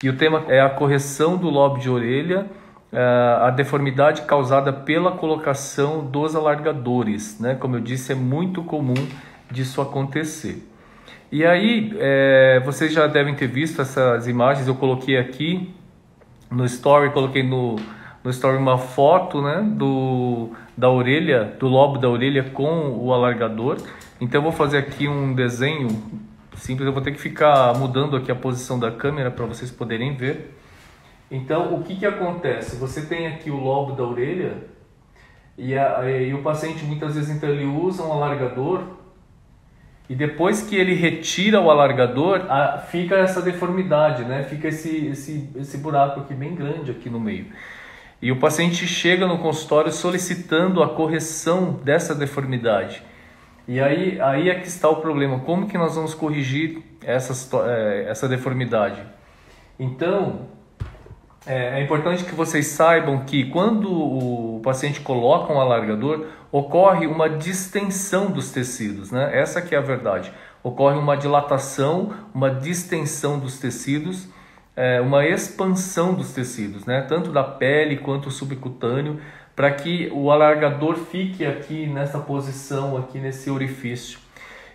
E o tema é a correção do lobo de orelha, a deformidade causada pela colocação dos alargadores, né? Como eu disse, é muito comum disso acontecer. E aí, vocês já devem ter visto essas imagens, eu coloquei aqui no story, coloquei no story uma foto, né, da orelha, do lobo da orelha com o alargador. Então eu vou fazer aqui um desenho simples, eu vou ter que ficar mudando aqui a posição da câmera para vocês poderem ver. Então o que acontece? Você tem aqui o lobo da orelha e o paciente muitas vezes então ele usa um alargador e depois que ele retira o alargador, fica essa deformidade, né? Fica esse buraco aqui bem grande aqui no meio. E o paciente chega no consultório solicitando a correção dessa deformidade. E aí é que está o problema. Como que nós vamos corrigir essa deformidade? Então, é importante que vocês saibam que quando o paciente coloca um alargador, ocorre uma distensão dos tecidos, né? Essa que é a verdade. Ocorre uma dilatação, uma distensão dos tecidos, uma expansão dos tecidos, né? Tanto da pele quanto subcutâneo, para que o alargador fique aqui nessa posição, aqui nesse orifício.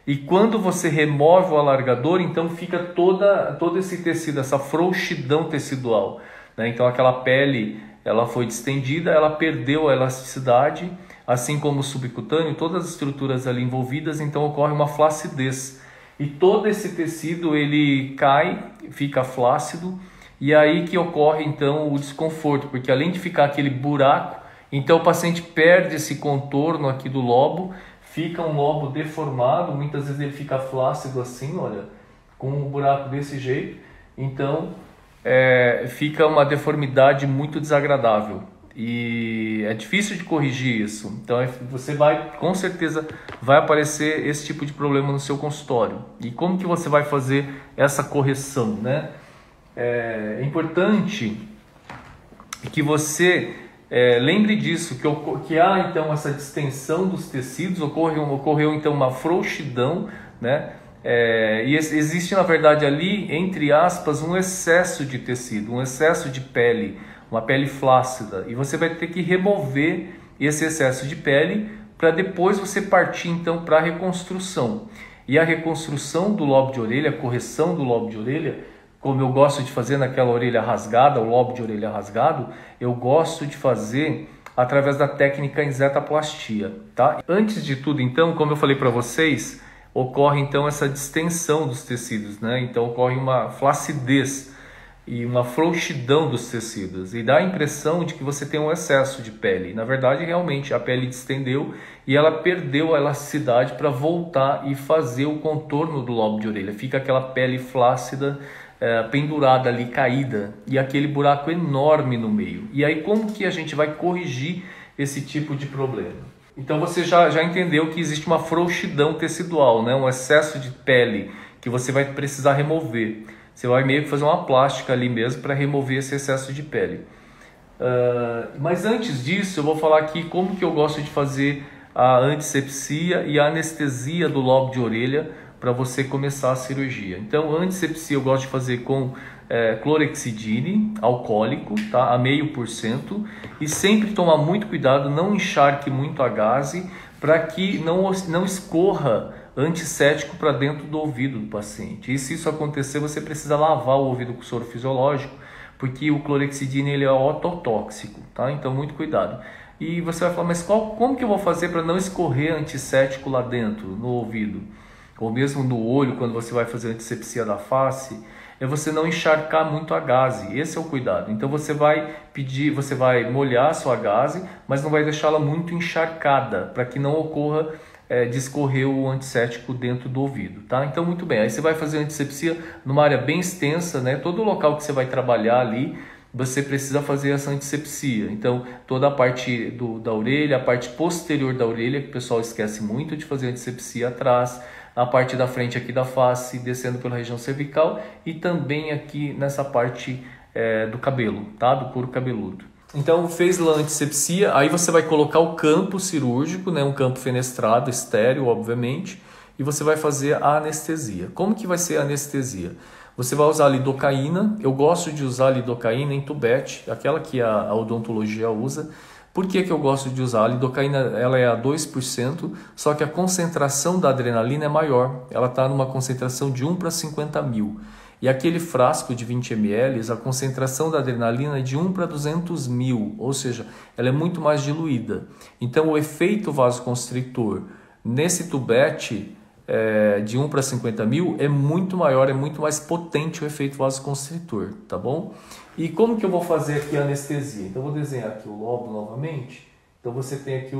E quando você remove o alargador, então fica todo esse tecido, essa frouxidão tecidual, né? Então aquela pele, ela foi distendida, ela perdeu a elasticidade, assim como o subcutâneo, todas as estruturas ali envolvidas, então ocorre uma flacidez. E todo esse tecido ele cai, fica flácido, e aí que ocorre então o desconforto, porque além de ficar aquele buraco, então o paciente perde esse contorno aqui do lobo, fica um lobo deformado, muitas vezes ele fica flácido assim, olha, com um buraco desse jeito, então fica uma deformidade muito desagradável. E é difícil de corrigir isso. Então você vai, com certeza, vai aparecer esse tipo de problema no seu consultório. E como que você vai fazer essa correção, né? É importante que você lembre disso, que há então essa distensão dos tecidos, ocorreu então uma frouxidão, né? E existe na verdade ali, entre aspas, um excesso de tecido, um excesso de pele, uma pele flácida, e você vai ter que remover esse excesso de pele para depois você partir então para a reconstrução. E a reconstrução do lobo de orelha, a correção do lobo de orelha, como eu gosto de fazer naquela orelha rasgada, o lobo de orelha rasgado, eu gosto de fazer através da técnica em zetaplastia, tá? Antes de tudo então, como eu falei para vocês, ocorre então essa distensão dos tecidos, né? Então ocorre uma flacidez e uma frouxidão dos tecidos, e dá a impressão de que você tem um excesso de pele. Na verdade, realmente, a pele distendeu e ela perdeu a elasticidade para voltar e fazer o contorno do lobo de orelha. Fica aquela pele flácida, pendurada ali, caída, e aquele buraco enorme no meio. E aí como que a gente vai corrigir esse tipo de problema? Então você já entendeu que existe uma frouxidão tecidual, né? Um excesso de pele que você vai precisar remover. Você vai meio que fazer uma plástica ali mesmo para remover esse excesso de pele. Mas antes disso, eu vou falar aqui como que eu gosto de fazer a antisepsia e a anestesia do lobo de orelha para você começar a cirurgia. Então, a antisepsia eu gosto de fazer com clorexidine alcoólico, tá? A 0,5%, e sempre tomar muito cuidado, não encharque muito a gaze, para que não escorra antisséptico para dentro do ouvido do paciente. E se isso acontecer, você precisa lavar o ouvido com soro fisiológico, porque o clorexidine ele é ototóxico, tá? Então muito cuidado. E você vai falar, mas como que eu vou fazer para não escorrer antisséptico lá dentro, no ouvido? Ou mesmo no olho, quando você vai fazer antisepsia da face, é você não encharcar muito a gaze. Esse é o cuidado. Então você vai molhar a sua gaze, mas não vai deixá-la muito encharcada, para que não ocorra de escorrer o antisséptico dentro do ouvido, tá? Então muito bem, aí você vai fazer antisepsia numa área bem extensa, né? Todo local que você vai trabalhar ali, você precisa fazer essa antisepsia. Então toda a parte da orelha, a parte posterior da orelha, que o pessoal esquece muito de fazer antisepsia atrás, a parte da frente aqui da face, descendo pela região cervical, e também aqui nessa parte do cabelo, tá? Do couro cabeludo. Então fez lá a antisepsia, aí você vai colocar o campo cirúrgico, né? Um campo fenestrado, estéreo, obviamente, e você vai fazer a anestesia. Como que vai ser a anestesia? Você vai usar a lidocaína. Eu gosto de usar a lidocaína em tubete, aquela que a odontologia usa. Por que eu gosto de usar? A lidocaína ela é a 2%, só que a concentração da adrenalina é maior. Ela está numa concentração de 1 para 50 mil. E aquele frasco de 20 ml, a concentração da adrenalina é de 1 para 200 mil, ou seja, ela é muito mais diluída. Então o efeito vasoconstritor nesse tubete de 1 para 50 mil é muito maior, é muito mais potente o efeito vasoconstritor, tá bom? E como que eu vou fazer aqui a anestesia? Então eu vou desenhar aqui o lobo novamente. Então você tem aqui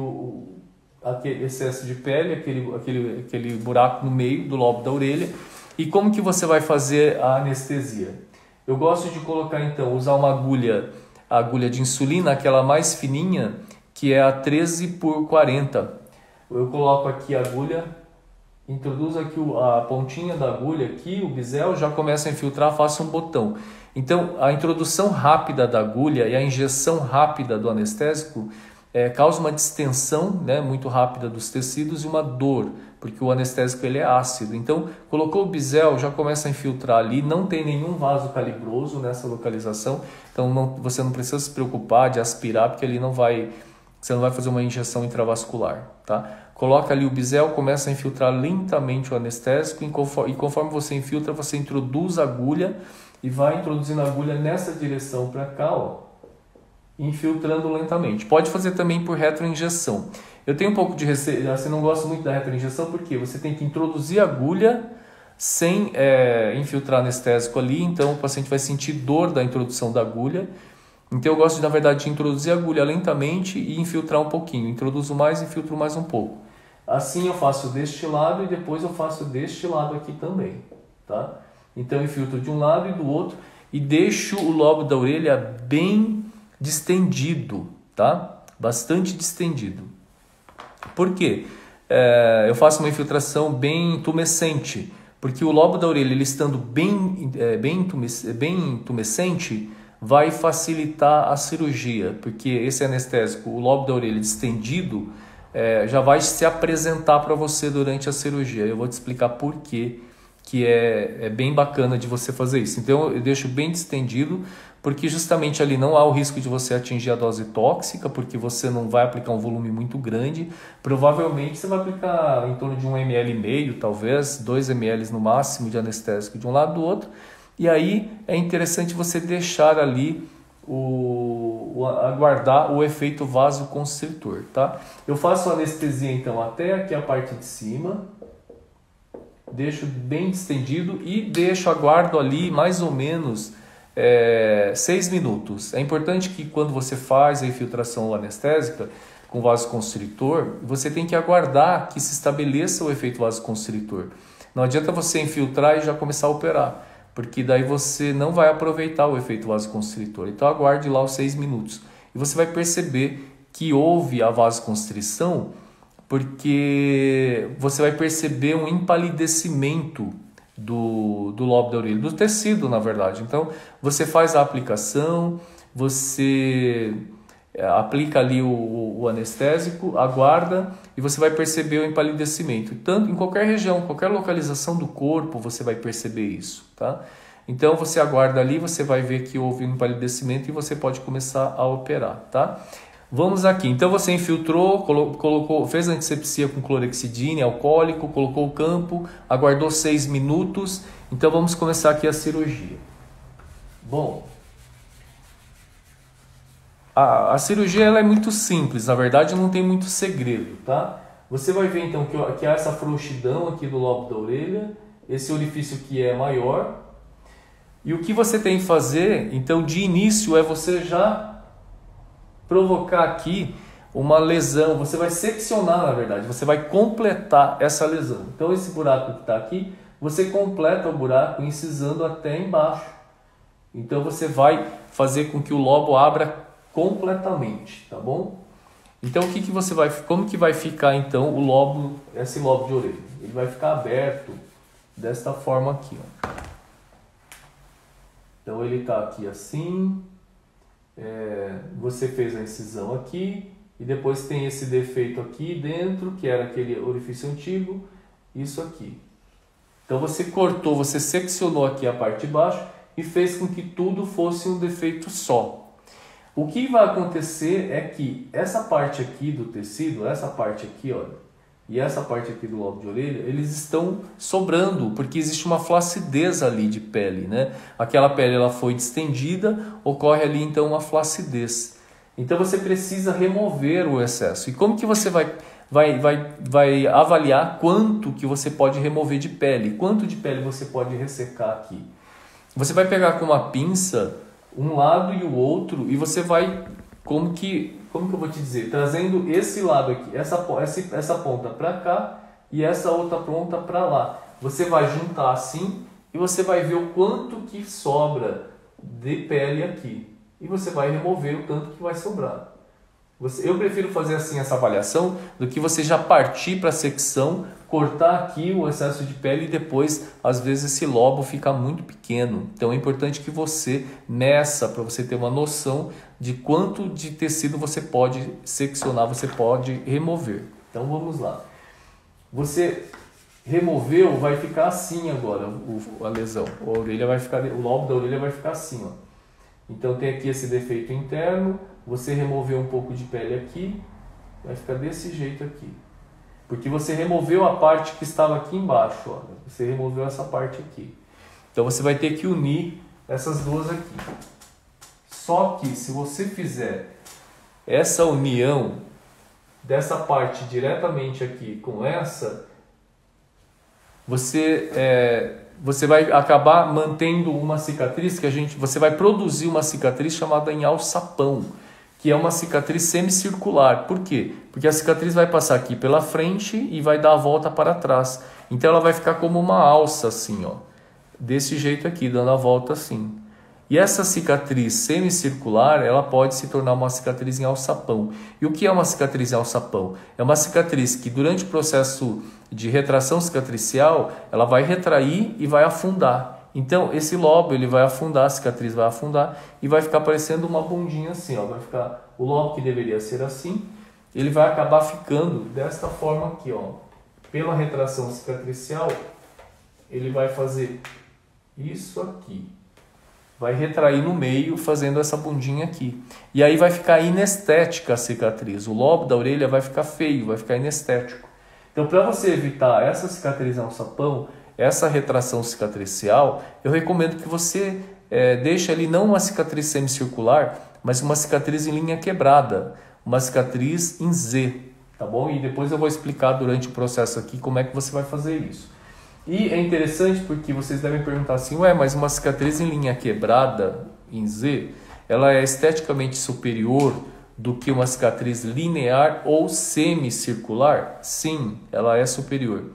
aquele excesso de pele, aquele buraco no meio do lobo da orelha. E como que você vai fazer a anestesia? Eu gosto de colocar então, usar uma agulha, a agulha de insulina, aquela mais fininha, que é a 13 por 40. Eu coloco aqui a agulha, introduzo aqui a pontinha da agulha, aqui o bisel, já começa a infiltrar, faço um botão. Então a introdução rápida da agulha e a injeção rápida do anestésico causa uma distensão, né, muito rápida dos tecidos e uma dor, porque o anestésico ele é ácido. Então, colocou o bisel, já começa a infiltrar ali, não tem nenhum vaso calibroso nessa localização, então você não precisa se preocupar de aspirar, porque você não vai fazer uma injeção intravascular, tá? Coloca ali o bisel, começa a infiltrar lentamente o anestésico e conforme você infiltra, você introduz a agulha e vai introduzindo a agulha nessa direção para cá, ó, infiltrando lentamente. Pode fazer também por retroinjeção. Eu tenho um pouco de receio, você não gosta muito da retroinjeção porque você tem que introduzir a agulha sem infiltrar anestésico ali, então o paciente vai sentir dor da introdução da agulha. Então eu gosto, na verdade, de introduzir a agulha lentamente e infiltrar um pouquinho. Introduzo mais e infiltro mais um pouco. Assim eu faço deste lado e depois eu faço deste lado aqui também, tá? Então eu infiltro de um lado e do outro e deixo o lobo da orelha bem distendido, tá? Bastante distendido. Por quê? Eu faço uma infiltração bem intumescente, porque o lobo da orelha, ele estando bem intumescente, vai facilitar a cirurgia, porque esse anestésico, o lobo da orelha distendido, já vai se apresentar para você durante a cirurgia. Eu vou te explicar por quê, que é bem bacana de você fazer isso. Então eu deixo bem distendido, porque justamente ali não há o risco de você atingir a dose tóxica, porque você não vai aplicar um volume muito grande. Provavelmente você vai aplicar em torno de 1,5 ml, talvez 2 ml no máximo de anestésico de um lado do outro. E aí é interessante você deixar ali aguardar o efeito vasoconstritor, tá? Eu faço a anestesia então até aqui a parte de cima, deixo bem distendido e aguardo ali mais ou menos 6 minutos. É importante que quando você faz a infiltração anestésica com vasoconstritor, você tem que aguardar que se estabeleça o efeito vasoconstritor. Não adianta você infiltrar e já começar a operar, porque daí você não vai aproveitar o efeito vasoconstritor. Então aguarde lá os 6 minutos. E você vai perceber que houve a vasoconstrição, porque você vai perceber um empalidecimento do lobo da orelha, do tecido, na verdade. Então você faz a aplicação, você aplica ali o anestésico, aguarda e você vai perceber o empalidecimento. Tanto em qualquer região, qualquer localização do corpo, você vai perceber isso, tá? Então você aguarda ali, você vai ver que houve um empalidecimento e você pode começar a operar, tá? Vamos aqui. Então você infiltrou, fez a antisepsia com clorexidina, alcoólico, colocou o campo, aguardou 6 minutos. Então vamos começar aqui a cirurgia. Bom, a cirurgia ela é muito simples, na verdade não tem muito segredo, tá? Você vai ver então que há essa frouxidão aqui do lobo da orelha, esse orifício que é maior. E o que você tem que fazer, então, de início, é você já provocar aqui uma lesão. Você vai seccionar, na verdade, você vai completar essa lesão. Então, esse buraco que está aqui, você completa o buraco incisando até embaixo. Então, você vai fazer com que o lobo abra completamente, tá bom? Então, como que vai ficar, então, esse lobo de orelha? Ele vai ficar aberto desta forma aqui, ó. Então ele está aqui assim, você fez a incisão aqui e depois tem esse defeito aqui dentro, que era aquele orifício antigo, isso aqui. Então você cortou, você seccionou aqui a parte de baixo e fez com que tudo fosse um defeito só. O que vai acontecer é que essa parte aqui do tecido, essa parte aqui, olha, e essa parte aqui do lobo de orelha, eles estão sobrando, porque existe uma flacidez ali de pele, né? Aquela pele ela foi distendida, ocorre ali então uma flacidez. Então você precisa remover o excesso. E como que você vai avaliar quanto que você pode remover de pele? Quanto de pele você pode ressecar aqui? Você vai pegar com uma pinça um lado e o outro e você vai, como que eu vou te dizer, trazendo esse lado aqui, essa ponta para cá e essa outra ponta para lá. Você vai juntar assim e você vai ver o quanto que sobra de pele aqui. E você vai remover o tanto que vai sobrar. Eu prefiro fazer assim essa avaliação do que você já partir para a secção, cortar aqui o excesso de pele e depois, às vezes, esse lobo fica muito pequeno. Então é importante que você meça para você ter uma noção de quanto de tecido você pode seccionar, você pode remover. Então vamos lá. Você removeu, vai ficar assim agora a lesão. A orelha vai ficar, o lobo da orelha vai ficar assim, ó. Então tem aqui esse defeito interno. Você removeu um pouco de pele aqui, vai ficar desse jeito aqui. Porque você removeu a parte que estava aqui embaixo, ó. Você removeu essa parte aqui. Então você vai ter que unir essas duas aqui. Só que se você fizer essa união dessa parte diretamente aqui com essa, você vai acabar mantendo uma cicatriz você vai produzir uma cicatriz chamada em alçapão, que é uma cicatriz semicircular. Por quê? Porque a cicatriz vai passar aqui pela frente e vai dar a volta para trás. Então ela vai ficar como uma alça assim, ó, desse jeito aqui, dando a volta assim. E essa cicatriz semicircular, ela pode se tornar uma cicatriz em alçapão. E o que é uma cicatriz em alçapão? É uma cicatriz que durante o processo de retração cicatricial, ela vai retrair e vai afundar. Então esse lobo ele vai afundar, a cicatriz vai afundar e vai ficar parecendo uma bundinha assim, ó. Vai ficar o lobo que deveria ser assim, ele vai acabar ficando desta forma aqui, ó. Pela retração cicatricial, ele vai fazer isso aqui. Vai retrair no meio, fazendo essa bundinha aqui. E aí vai ficar inestética a cicatriz. O lobo da orelha vai ficar feio, vai ficar inestético. Então, para você evitar essa cicatriz em alçapão, essa retração cicatricial, eu recomendo que você deixe ali não uma cicatriz semicircular, mas uma cicatriz em linha quebrada, uma cicatriz em Z, tá bom? E depois eu vou explicar durante o processo aqui como é que você vai fazer isso. E é interessante porque vocês devem perguntar assim, mas uma cicatriz em linha quebrada, em Z, ela é esteticamente superior do que uma cicatriz linear ou semicircular? Sim, ela é superior.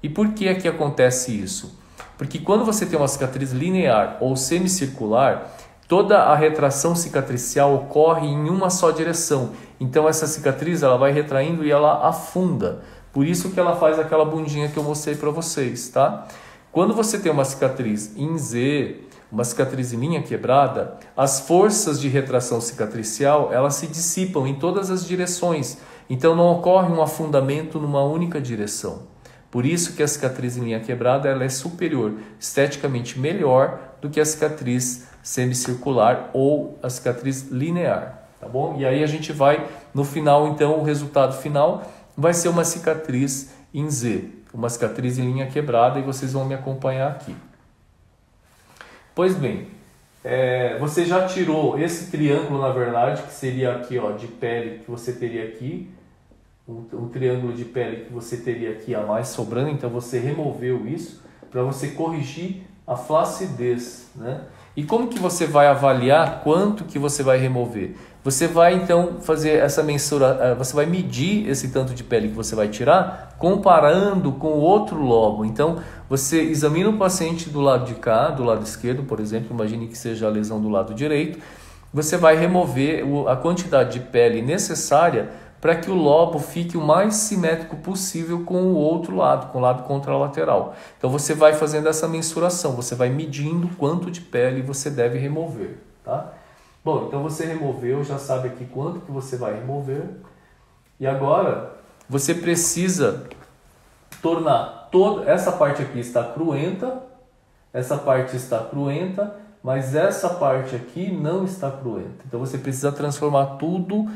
E por que é que acontece isso? Porque quando você tem uma cicatriz linear ou semicircular, toda a retração cicatricial ocorre em uma só direção. Então essa cicatriz ela vai retraindo e ela afunda. Por isso que ela faz aquela bundinha que eu mostrei para vocês, tá? Quando você tem uma cicatriz em Z, uma cicatriz em linha quebrada, as forças de retração cicatricial, elas se dissipam em todas as direções. Então não ocorre um afundamento numa única direção. Por isso que a cicatriz em linha quebrada ela é superior, esteticamente melhor do que a cicatriz semicircular ou a cicatriz linear, tá bom? E aí a gente vai, no final, então, o resultado final vai ser uma cicatriz em Z, uma cicatriz em linha quebrada, e vocês vão me acompanhar aqui. Pois bem, você já tirou esse triângulo, na verdade, que seria aqui, ó, de pele que você teria aqui, um triângulo de pele que você teria aqui a mais sobrando, então você removeu isso para você corrigir a flacidez, né? E como que você vai avaliar quanto que você vai remover? Você vai então fazer essa mensura, você vai medir esse tanto de pele que você vai tirar comparando com o outro lobo. Então você examina o paciente do lado de cá, do lado esquerdo, por exemplo, imagine que seja a lesão do lado direito. Você vai remover a quantidade de pele necessária para que o lobo fique o mais simétrico possível com o outro lado, com o lado contralateral. Então você vai fazendo essa mensuração, você vai medindo quanto de pele você deve remover, tá? Bom, então você removeu, já sabe aqui quanto que você vai remover. E agora você precisa tornar toda essa parte aqui está cruenta, essa parte está cruenta, mas essa parte aqui não está cruenta. Então você precisa transformar tudo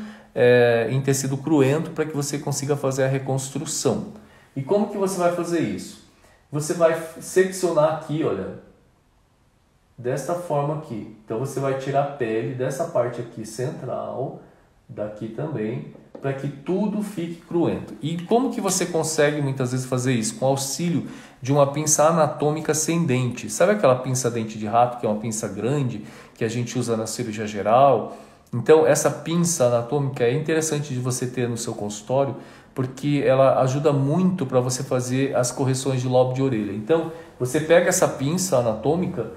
em tecido cruento para que você consiga fazer a reconstrução. E como que você vai fazer isso? Você vai seccionar aqui, olha, desta forma aqui. Então você vai tirar a pele dessa parte aqui central, daqui também, para que tudo fique cruento. E como que você consegue muitas vezes fazer isso? Com auxílio de uma pinça anatômica sem dente. Sabe aquela pinça dente de rato, que é uma pinça grande, que a gente usa na cirurgia geral? Então essa pinça anatômica é interessante de você ter no seu consultório, porque ela ajuda muito para você fazer as correções de lobo de orelha. Então você pega essa pinça anatômica,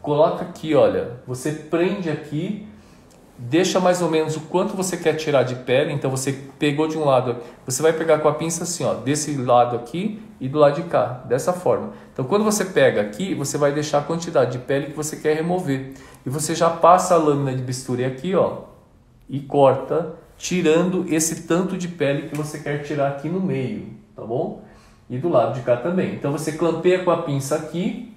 coloca aqui, olha, você prende aqui, deixa mais ou menos o quanto você quer tirar de pele. Então você pegou de um lado, você vai pegar com a pinça assim, ó, desse lado aqui e do lado de cá, dessa forma. Então quando você pega aqui, você vai deixar a quantidade de pele que você quer remover. E você já passa a lâmina de bisturi aqui, ó, e corta, tirando esse tanto de pele que você quer tirar aqui no meio, tá bom? E do lado de cá também. Então você clampeia com a pinça aqui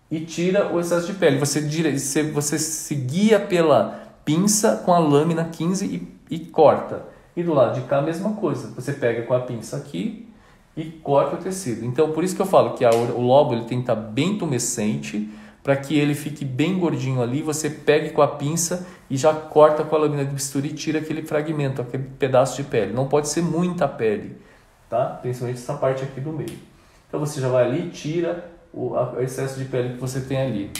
e tira o excesso de pele. Você se guia pela pinça com a lâmina 15 e corta. E do lado de cá a mesma coisa. Você pega com a pinça aqui e corta o tecido. Então por isso que eu falo que o lobo ele tem que estar bem tumescente, para que ele fique bem gordinho ali. Você pegue com a pinça e já corta com a lâmina de bisturi e tira aquele fragmento, aquele pedaço de pele. Não pode ser muita pele, tá? Principalmente essa parte aqui do meio. Então você já vai ali e tira o excesso de pele que você tem ali.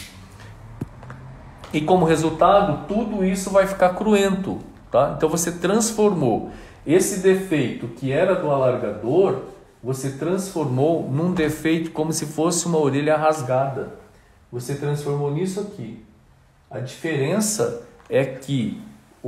E como resultado, tudo isso vai ficar cruento, tá? Então você transformou esse defeito que era do alargador, você transformou num defeito como se fosse uma orelha rasgada. Você transformou nisso aqui. A diferença é que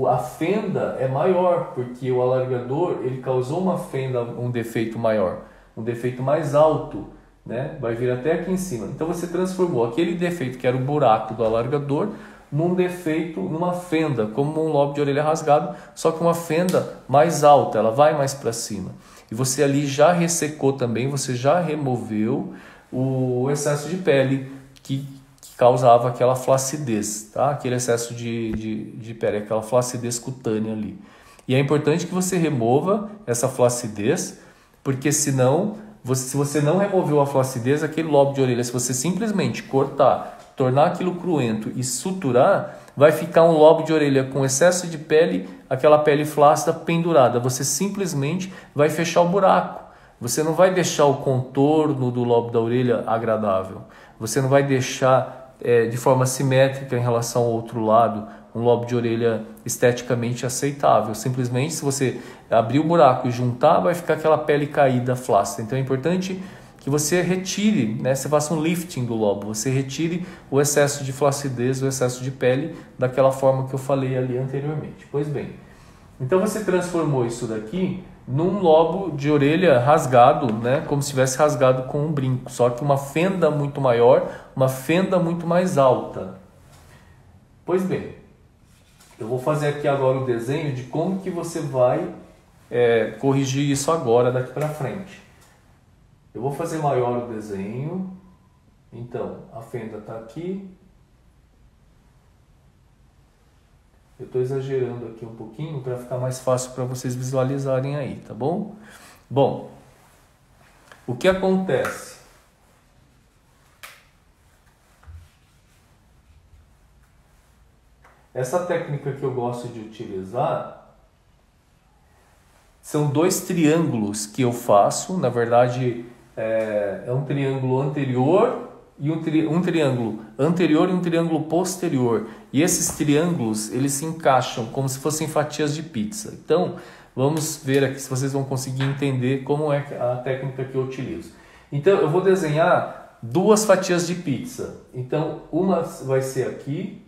a fenda é maior, porque o alargador ele causou uma fenda, um defeito maior, um defeito mais alto, né? Vai vir até aqui em cima. Então você transformou aquele defeito que era o buraco do alargador num defeito, numa fenda, como um lobo de orelha rasgado, só que uma fenda mais alta, ela vai mais para cima. E você ali já ressecou também, você já removeu o excesso de pele que causava aquela flacidez, tá? Aquele excesso de pele, aquela flacidez cutânea ali. E é importante que você remova essa flacidez, porque senão, se você não removeu a flacidez, aquele lobo de orelha, se você simplesmente cortar, tornar aquilo cruento e suturar, vai ficar um lobo de orelha com excesso de pele, aquela pele flácida pendurada. Você simplesmente vai fechar o buraco. Você não vai deixar o contorno do lobo da orelha agradável. Você não vai deixar de forma simétrica em relação ao outro lado, um lobo de orelha esteticamente aceitável. Simplesmente, se você abrir o buraco e juntar, vai ficar aquela pele caída, flácida. Então é importante que você retire, né? Você faça um lifting do lobo, você retire o excesso de flacidez, o excesso de pele, daquela forma que eu falei ali anteriormente. Pois bem, então você transformou isso daqui num lobo de orelha rasgado, né? Como se tivesse rasgado com um brinco, só que uma fenda muito maior, uma fenda muito mais alta. Pois bem, eu vou fazer aqui agora o desenho de como que você vai corrigir isso agora, daqui para frente. Eu vou fazer maior o desenho, então a fenda está aqui. Eu estou exagerando aqui um pouquinho para ficar mais fácil para vocês visualizarem aí, tá bom? Bom, o que acontece? Essa técnica que eu gosto de utilizar são dois triângulos que eu faço. Na verdade, é um triângulo anterior e um triângulo anterior e um triângulo posterior. E esses triângulos, eles se encaixam como se fossem fatias de pizza. Então, vamos ver aqui se vocês vão conseguir entender como é a técnica que eu utilizo. Então, eu vou desenhar duas fatias de pizza. Então, uma vai ser aqui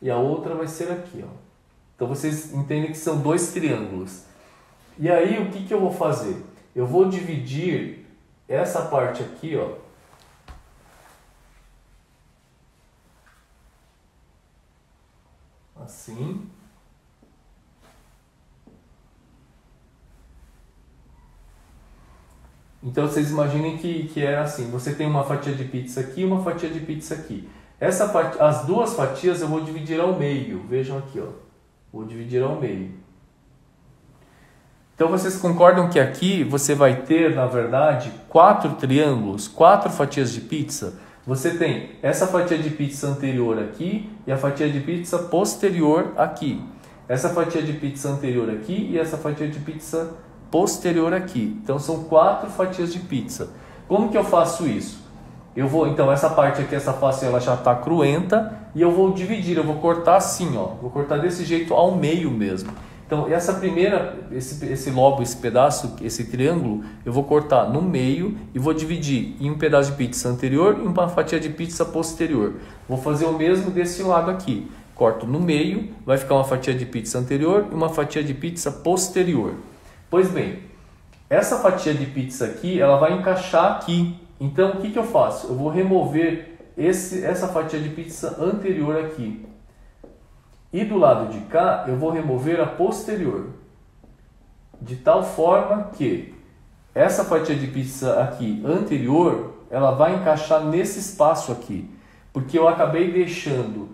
e a outra vai ser aqui, ó. Então, vocês entendem que são dois triângulos. E aí, o que eu vou fazer? Eu vou dividir essa parte aqui, ó, assim. Então vocês imaginem que é assim, você tem uma fatia de pizza aqui e uma fatia de pizza aqui. As duas fatias eu vou dividir ao meio, vejam aqui, ó. Vou dividir ao meio. Então vocês concordam que aqui você vai ter, na verdade, 4 triângulos, 4 fatias de pizza? Você tem essa fatia de pizza anterior aqui e a fatia de pizza posterior aqui. Essa fatia de pizza anterior aqui e essa fatia de pizza posterior aqui. Então são 4 fatias de pizza. Como que eu faço isso? Então essa parte aqui, essa face ela já está cruenta e eu vou dividir, eu vou cortar assim, ó. Vou cortar desse jeito ao meio mesmo. Então esse lobo, esse pedaço, esse triângulo, eu vou cortar no meio e vou dividir em um pedaço de pizza anterior e uma fatia de pizza posterior. Vou fazer o mesmo desse lado aqui. Corto no meio, vai ficar uma fatia de pizza anterior e uma fatia de pizza posterior. Pois bem, essa fatia de pizza aqui, ela vai encaixar aqui. Então, o que eu faço? Eu vou remover essa fatia de pizza anterior aqui. E do lado de cá, eu vou remover a posterior. De tal forma que essa fatia de pizza aqui anterior, ela vai encaixar nesse espaço aqui. Porque eu acabei deixando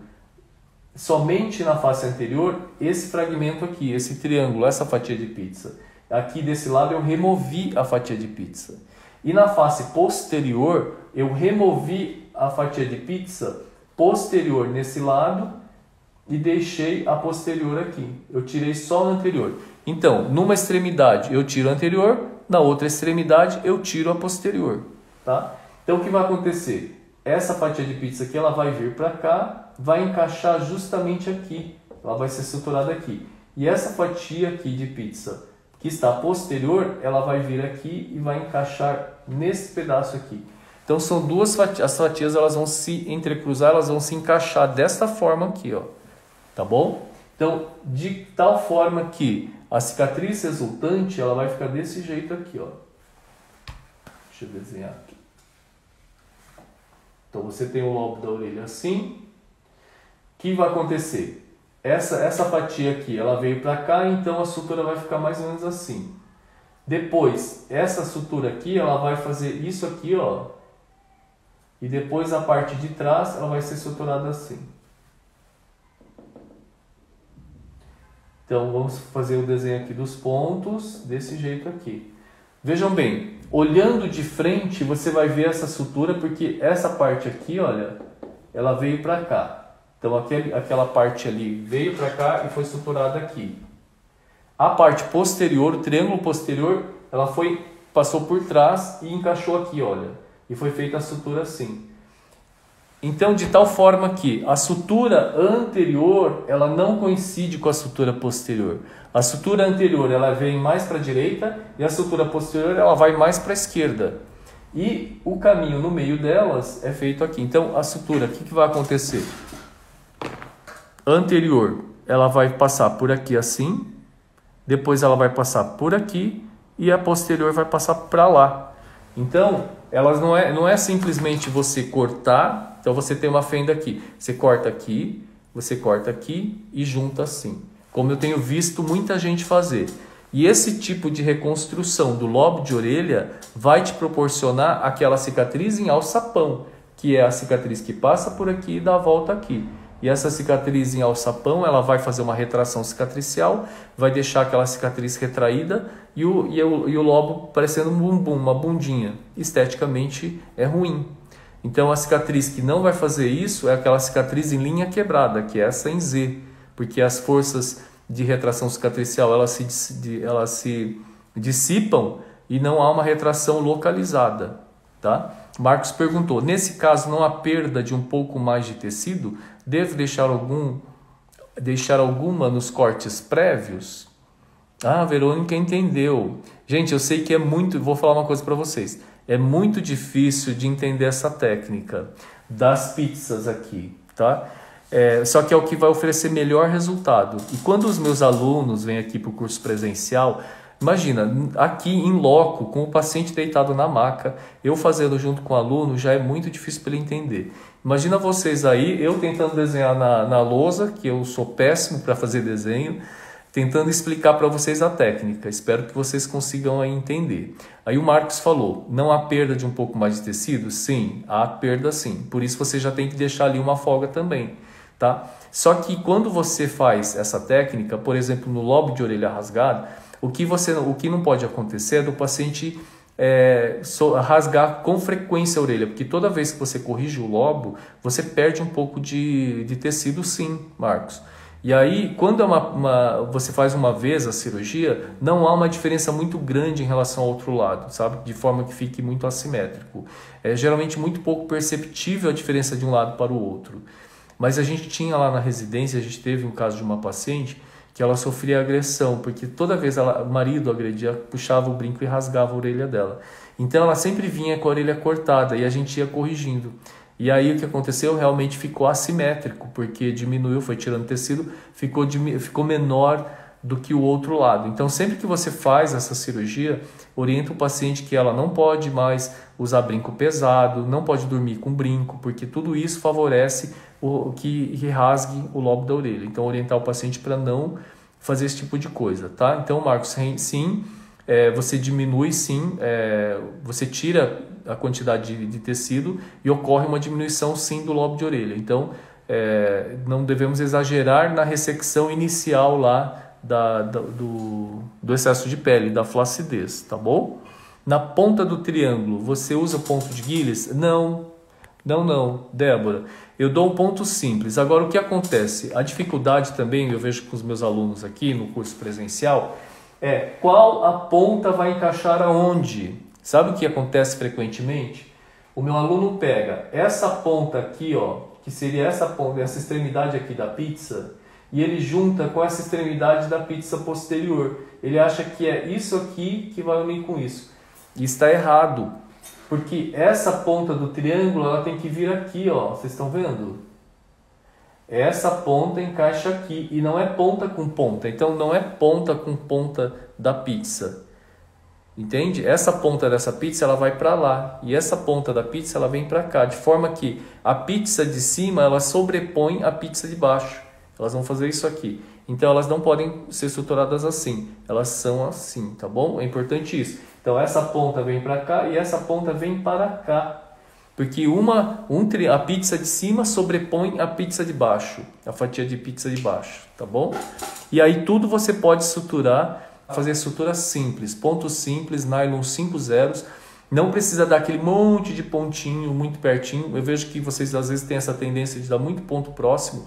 somente na face anterior esse fragmento aqui, esse triângulo, essa fatia de pizza. Aqui desse lado eu removi a fatia de pizza. E na face posterior, eu removi a fatia de pizza posterior nesse lado e deixei a posterior aqui. Eu tirei só a anterior. Então, numa extremidade eu tiro a anterior, na outra extremidade eu tiro a posterior. Tá? Então o que vai acontecer? Essa fatia de pizza aqui ela vai vir para cá, vai encaixar justamente aqui. Ela vai ser suturada aqui. E essa fatia aqui de pizza que está posterior, ela vai vir aqui e vai encaixar nesse pedaço aqui. Então são duas fatias, as fatias elas vão se entrecruzar, elas vão se encaixar desta forma aqui, ó. Tá bom? Então, de tal forma que a cicatriz resultante, ela vai ficar desse jeito aqui, ó. Deixa eu desenhar aqui. Então você tem o lobo da orelha assim. O que vai acontecer? Essa fatia aqui, ela veio para cá, então a sutura vai ficar mais ou menos assim. Depois, essa sutura aqui, ela vai fazer isso aqui, ó. E depois a parte de trás, ela vai ser suturada assim. Então, vamos fazer o desenho aqui dos pontos, desse jeito aqui. Vejam bem, olhando de frente, você vai ver essa sutura, porque essa parte aqui, olha, ela veio para cá. Então, aquela parte ali veio para cá e foi suturada aqui. A parte posterior, o triângulo posterior, ela passou por trás e encaixou aqui, olha. E foi feita a sutura assim. Então, de tal forma que a sutura anterior, ela não coincide com a sutura posterior. A sutura anterior, ela vem mais para a direita e a sutura posterior, ela vai mais para a esquerda. E o caminho no meio delas é feito aqui. Então, a sutura, o que vai acontecer? Anterior, ela vai passar por aqui assim, depois ela vai passar por aqui e a posterior vai passar para lá. Então, elas não é simplesmente você cortar. Então você tem uma fenda aqui, você corta aqui e junta assim, como eu tenho visto muita gente fazer. E esse tipo de reconstrução do lobo de orelha vai te proporcionar aquela cicatriz em alçapão, que é a cicatriz que passa por aqui e dá a volta aqui. E essa cicatriz em alçapão, ela vai fazer uma retração cicatricial, vai deixar aquela cicatriz retraída e o lobo parecendo um bumbum, uma bundinha. Esteticamente é ruim. Então a cicatriz que não vai fazer isso é aquela cicatriz em linha quebrada, que é essa em Z, porque as forças de retração cicatricial elas se dissipam e não há uma retração localizada. Tá? Marcos perguntou, nesse caso não há perda de um pouco mais de tecido? Devo deixar alguma nos cortes prévios? Ah, a Verônica entendeu. Gente, eu sei que é muito... Vou falar uma coisa para vocês. É muito difícil de entender essa técnica das pizzas aqui, tá? Só que é o que vai oferecer melhor resultado. E quando os meus alunos vêm aqui para o curso presencial, imagina, aqui em loco, com o paciente deitado na maca, eu fazendo junto com o aluno, já é muito difícil para ele entender. Imagina vocês aí, eu tentando desenhar na lousa, que eu sou péssimo para fazer desenho, tentando explicar para vocês a técnica. Espero que vocês consigam aí entender. Aí o Marcos falou, não há perda de um pouco mais de tecido? Sim, há perda sim. Por isso você já tem que deixar ali uma folga também, tá? Só que quando você faz essa técnica, por exemplo, no lobo de orelha rasgado, o que não pode acontecer é do paciente rasgar com frequência a orelha, porque toda vez que você corrige o lobo, você perde um pouco de tecido sim, Marcos. E aí, quando você faz uma vez a cirurgia, não há uma diferença muito grande em relação ao outro lado, sabe? De forma que fique muito assimétrico. É geralmente muito pouco perceptível a diferença de um lado para o outro. Mas a gente tinha lá na residência, a gente teve um caso de uma paciente que ela sofria agressão, porque toda vez o marido agredia, puxava o brinco e rasgava a orelha dela. Então ela sempre vinha com a orelha cortada e a gente ia corrigindo. E aí o que aconteceu? Realmente ficou assimétrico, porque diminuiu, foi tirando tecido, ficou menor do que o outro lado. Então sempre que você faz essa cirurgia, orienta o paciente que ela não pode mais usar brinco pesado, não pode dormir com brinco, porque tudo isso favorece que rasgue o lobo da orelha. Então orientar o paciente para não fazer esse tipo de coisa, tá? Então, Marcos, sim, você diminui sim, você tira a quantidade de tecido e ocorre uma diminuição sim do lobo de orelha. Então, não devemos exagerar na ressecção inicial lá do excesso de pele, da flacidez, tá bom? Na ponta do triângulo, você usa ponto de Gilles? Não, Débora. Eu dou um ponto simples. Agora, o que acontece? A dificuldade também, eu vejo com os meus alunos aqui no curso presencial, qual a ponta vai encaixar aonde? Sabe o que acontece frequentemente? O meu aluno pega essa ponta aqui, ó, que seria essa ponta, essa extremidade aqui da pizza, e ele junta com essa extremidade da pizza posterior. Ele acha que é isso aqui que vai unir com isso. E está errado, porque essa ponta do triângulo ela tem que vir aqui, ó. Vocês estão vendo? Essa ponta encaixa aqui e não é ponta com ponta. Então não é ponta com ponta da pizza. Entende? Essa ponta dessa pizza ela vai para lá e essa ponta da pizza ela vem para cá, de forma que a pizza de cima ela sobrepõe a pizza de baixo. Elas vão fazer isso aqui. Então elas não podem ser suturadas assim. Elas são assim, tá bom? É importante isso. Então essa ponta vem para cá e essa ponta vem para cá. Porque a pizza de cima sobrepõe a pizza de baixo, a fatia de pizza de baixo, tá bom? E aí tudo você pode suturar, fazer sutura simples, pontos simples, nylon 5 zeros. Não precisa dar aquele monte de pontinho muito pertinho. Eu vejo que vocês às vezes têm essa tendência de dar muito ponto próximo.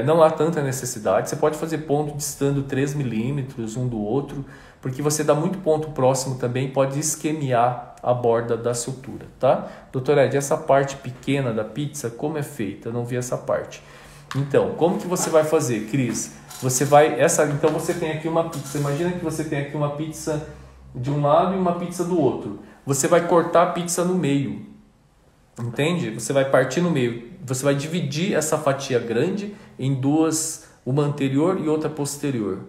Não há tanta necessidade. Você pode fazer ponto distando 3 milímetros um do outro, porque você dá muito ponto próximo também, pode esquemiar a borda da sutura, tá? Doutor Ed, essa parte pequena da pizza, como é feita? Eu não vi essa parte. Então, como que você vai fazer, Cris? Então você tem aqui uma pizza, imagina que você tem aqui uma pizza de um lado e uma pizza do outro. Você vai cortar a pizza no meio, entende? Você vai partir no meio, você vai dividir essa fatia grande em duas, uma anterior e outra posterior.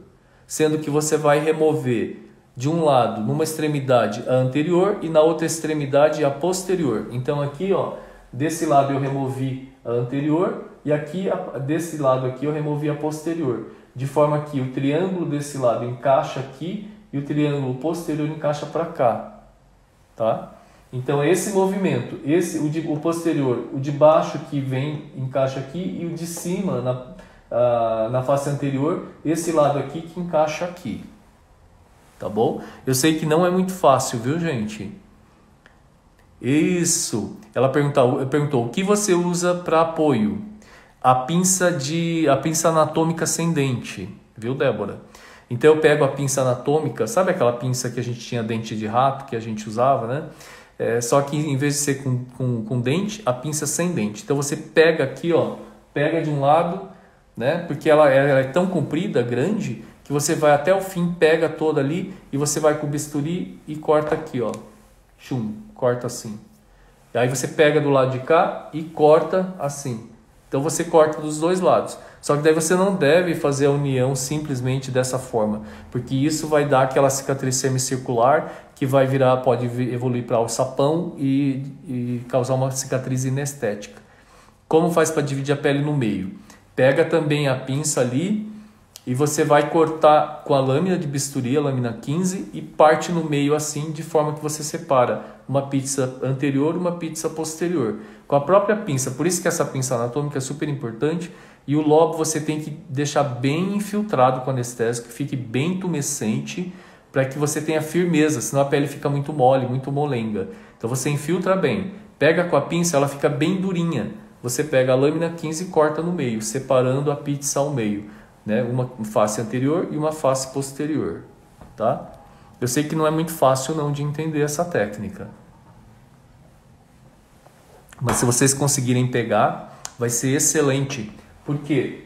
Sendo que você vai remover de um lado, numa extremidade, a anterior e na outra extremidade a posterior. Então aqui, ó, desse lado eu removi a anterior e aqui, desse lado aqui eu removi a posterior. De forma que o triângulo desse lado encaixa aqui e o triângulo posterior encaixa para cá, tá? Então esse movimento, o posterior, o de baixo que vem, encaixa aqui e o de cima na face anterior, esse lado aqui que encaixa aqui, tá bom? Eu sei que não é muito fácil, viu, gente? Isso. Ela perguntou o que você usa para apoio? A pinça anatômica sem dente, viu, Débora? Então eu pego a pinça anatômica, sabe aquela pinça que a gente tinha dente de rato que a gente usava, né? Só que em vez de ser com dente, a pinça sem dente. Então você pega aqui, ó, pega de um lado, né? Porque ela é tão comprida, grande, que você vai até o fim, pega toda ali e você vai com o bisturi e corta aqui, ó. Chum, corta assim. E aí você pega do lado de cá e corta assim. Então você corta dos dois lados. Só que daí você não deve fazer a união simplesmente dessa forma, porque isso vai dar aquela cicatriz semicircular que pode evoluir para alçapão e causar uma cicatriz inestética. Como faz para dividir a pele no meio? Pega também a pinça ali e você vai cortar com a lâmina de bisturi, a lâmina 15, e parte no meio assim, de forma que você separa uma pizza anterior e uma pizza posterior. Com a própria pinça, por isso que essa pinça anatômica é super importante, e o lobo você tem que deixar bem infiltrado com anestésico, que fique bem tumescente, para que você tenha firmeza, senão a pele fica muito mole, muito molenga. Então você infiltra bem, pega com a pinça, ela fica bem durinha. Você pega a lâmina 15 e corta no meio, separando a pizza ao meio, né? Uma face anterior e uma face posterior, tá? Eu sei que não é muito fácil não de entender essa técnica, mas se vocês conseguirem pegar, vai ser excelente, porque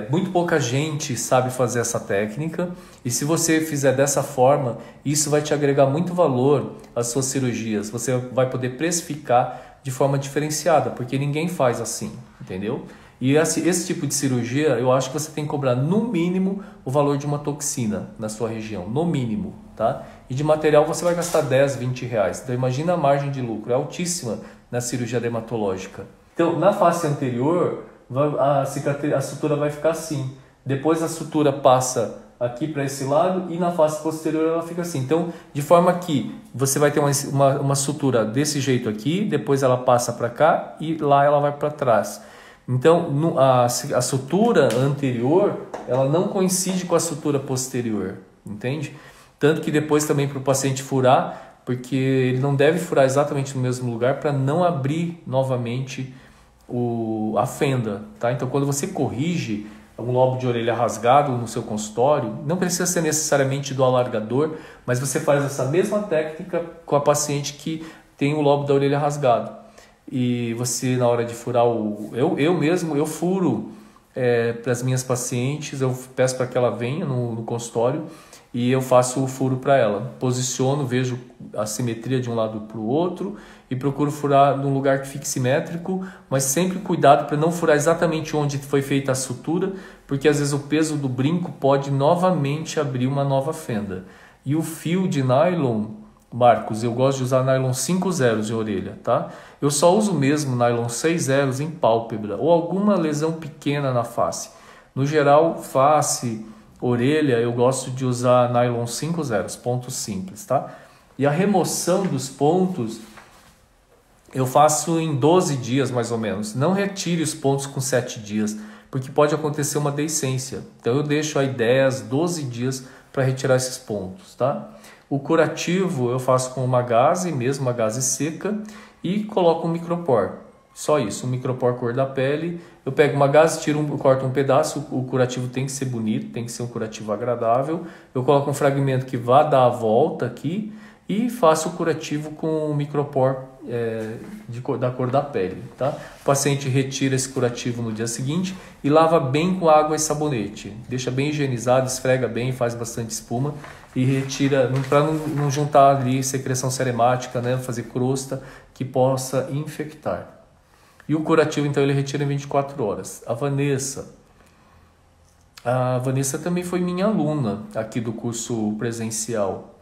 muito pouca gente sabe fazer essa técnica, e se você fizer dessa forma, isso vai te agregar muito valor às suas cirurgias. Você vai poder precificar de forma diferenciada, porque ninguém faz assim, entendeu? E esse tipo de cirurgia, eu acho que você tem que cobrar no mínimo o valor de uma toxina na sua região, no mínimo, tá? E de material você vai gastar 10, 20 reais. Então imagina a margem de lucro, é altíssima na cirurgia dermatológica. Então na face anterior, a sutura vai ficar assim. Depois a sutura passa aqui para esse lado e na face posterior ela fica assim. Então, de forma que você vai ter uma sutura desse jeito aqui, depois ela passa para cá e lá ela vai para trás. Então, a sutura anterior, ela não coincide com a sutura posterior, entende? Tanto que depois também para o paciente furar, porque ele não deve furar exatamente no mesmo lugar para não abrir novamente a fenda, tá? Então, quando você corrige um lobo de orelha rasgado no seu consultório, não precisa ser necessariamente do alargador, mas você faz essa mesma técnica com a paciente que tem o lobo da orelha rasgado. E você, na hora de furar eu furo para as minhas pacientes, eu peço para que ela venha no consultório e eu faço o furo para ela. Posiciono, vejo a simetria de um lado para o outro e procuro furar num lugar que fique simétrico, mas sempre cuidado para não furar exatamente onde foi feita a sutura, porque às vezes o peso do brinco pode novamente abrir uma nova fenda. E o fio de nylon, Marcos, eu gosto de usar nylon 5 zeros de orelha, tá? Eu só uso mesmo nylon 6 zeros em pálpebra ou alguma lesão pequena na face. No geral, face, orelha, eu gosto de usar nylon 5 zeros, pontos simples, tá? E a remoção dos pontos eu faço em 12 dias mais ou menos. Não retire os pontos com 7 dias, porque pode acontecer uma deiscência. Então eu deixo aí 10, 12 dias para retirar esses pontos, tá? O curativo eu faço com uma gaze, mesmo uma gaze seca, e coloco um micropor. Só isso, um micropor cor da pele. Eu pego uma gaze, corto um pedaço, o curativo tem que ser bonito, tem que ser um curativo agradável. Eu coloco um fragmento que vá dar a volta aqui e faço o curativo com um micropor da cor da pele, tá? O paciente retira esse curativo no dia seguinte e lava bem com água e sabonete. Deixa bem higienizado, esfrega bem, faz bastante espuma e retira, para não juntar ali secreção seremática, né? Fazer crosta que possa infectar. E o curativo, então, ele retira em 24 horas. A Vanessa também foi minha aluna aqui do curso presencial.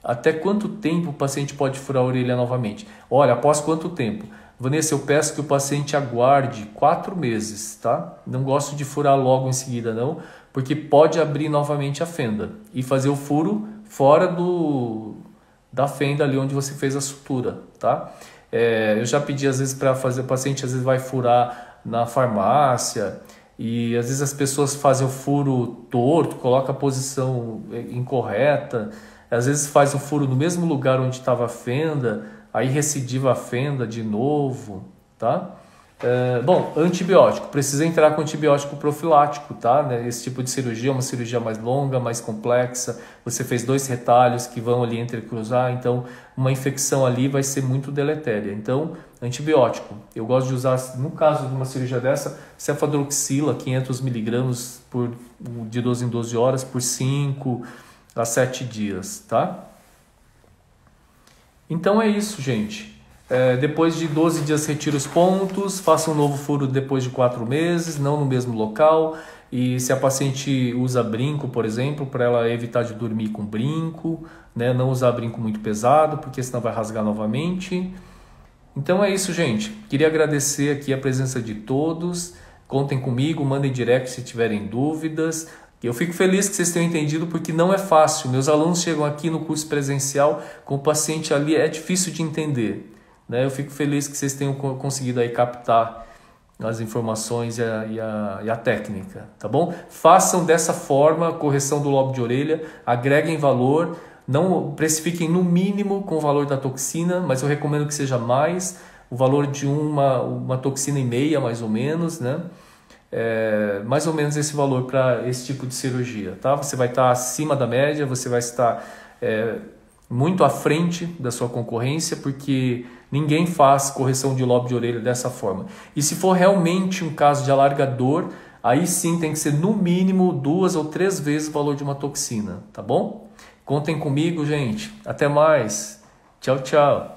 Até quanto tempo o paciente pode furar a orelha novamente? Olha, após quanto tempo? Vanessa, eu peço que o paciente aguarde 4 meses, tá? Não gosto de furar logo em seguida, não, porque pode abrir novamente a fenda e fazer o furo fora da fenda ali onde você fez a sutura, tá? Eu já pedi às vezes para fazer, o paciente às vezes vai furar na farmácia e às vezes as pessoas fazem o furo torto, coloca a posição incorreta, às vezes faz o furo no mesmo lugar onde estava a fenda, aí recidiva a fenda de novo, tá? Bom, antibiótico, precisa entrar com antibiótico profilático, tá? Esse tipo de cirurgia é uma cirurgia mais longa, mais complexa, você fez 2 retalhos que vão ali entrecruzar, então uma infecção ali vai ser muito deletéria. Então, antibiótico, eu gosto de usar, no caso de uma cirurgia dessa, cefadroxila, 500 miligramas de 12 em 12 horas, por 5 a 7 dias, tá? Então é isso, gente. Depois de 12 dias retira os pontos, faça um novo furo depois de 4 meses, não no mesmo local. E se a paciente usa brinco, por exemplo, para ela evitar de dormir com brinco, né? Não usar brinco muito pesado, porque senão vai rasgar novamente. Então é isso, gente. Queria agradecer aqui a presença de todos. Contem comigo, mandem direct se tiverem dúvidas. Eu fico feliz que vocês tenham entendido, porque não é fácil. Meus alunos chegam aqui no curso presencial com o paciente ali, é difícil de entender, né? Eu fico feliz que vocês tenham conseguido aí captar as informações e a técnica, tá bom? Façam dessa forma a correção do lobo de orelha, agreguem valor, não precifiquem no mínimo com o valor da toxina, mas eu recomendo que seja mais, o valor de uma toxina e meia, mais ou menos, né? Mais ou menos esse valor para esse tipo de cirurgia, tá? Você vai estar acima da média, você vai estar muito à frente da sua concorrência, porque ninguém faz correção de lobo de orelha dessa forma. E se for realmente um caso de alargador, aí sim tem que ser no mínimo 2 ou 3 vezes o valor de uma toxina, tá bom? Contem comigo, gente. Até mais. Tchau, tchau.